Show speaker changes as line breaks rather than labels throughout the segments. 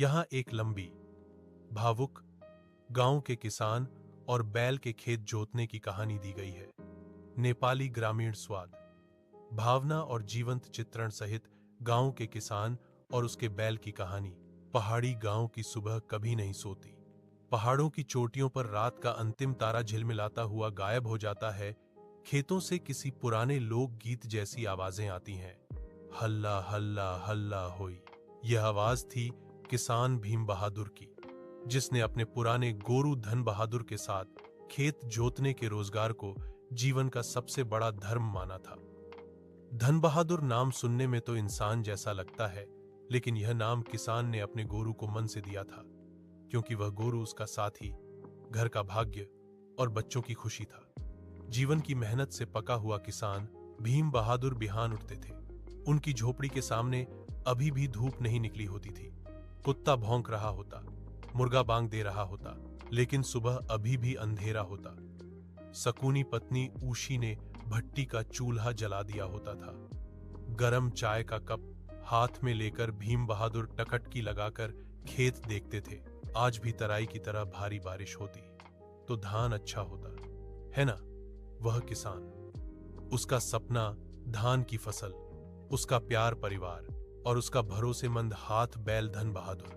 यहाँ एक लंबी, भावुक, गांव के किसान और बैल के खेत जोतने की कहानी दी गई है। नेपाली ग्रामीण स्वाद, भावना और जीवंत चित्रण सहित गांव के किसान और उसके बैल की कहानी। पहाड़ी गांव की सुबह कभी नहीं सोती। पहाड़ों की चोटियों पर रात का अंतिम तारा झिलमिलाता हुआ गायब हो जाता है। खेतों से किसी पुराने लोक गीत जैसी आवाजें आती हैं। हल्ला हल्ला हल्ला होई। यह आवाज थी किसान भीम बहादुर की, जिसने अपने पुराने गोरू धन बहादुर के साथ खेत जोतने के रोजगार को जीवन का सबसे बड़ा धर्म माना था। धन बहादुर नाम सुनने में तो इंसान जैसा लगता है, लेकिन यह नाम किसान ने अपने गोरू को मन से दिया था, क्योंकि वह गोरू उसका साथी, घर का भाग्य और बच्चों की खुशी था। जीवन की मेहनत से पका हुआ किसान भीम बहादुर बिहान उठते थे। उनकी झोपड़ी के सामने अभी भी धूप नहीं निकली होती थी। कुत्ता भौंक रहा होता, मुर्गा बांग दे रहा होता, लेकिन सुबह अभी भी अंधेरा होता। सकूनी पत्नी ऊशी ने भट्टी का चूल्हा जला दिया होता था। गरम चाय का कप हाथ में लेकर भीम बहादुर टकटकी लगाकर खेत देखते थे। आज भी तराई की तरह भारी बारिश होती तो धान अच्छा होता, है ना? वह किसान, उसका सपना धान की फसल, उसका प्यार परिवार और उसका भरोसेमंद हाथ बैल धन बहादुर।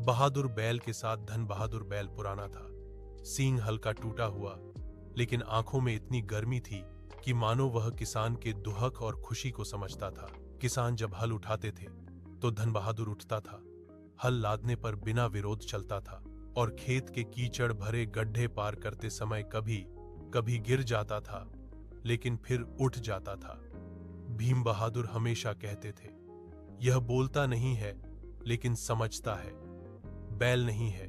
बहादुर बैल के साथ धन बहादुर बैल पुराना था। सींग हल्का टूटा हुआ, लेकिन आंखों में इतनी गर्मी थी कि मानो वह किसान के दुहक और खुशी को समझता था। किसान जब हल उठाते थे तो धन बहादुर उठता था। हल लादने पर बिना विरोध चलता था और खेत के कीचड़ भरे गड्ढे पार करते समय कभी कभी गिर जाता था, लेकिन फिर उठ जाता था। भीम बहादुर हमेशा कहते थे, यह बोलता नहीं है लेकिन समझता है। बैल नहीं है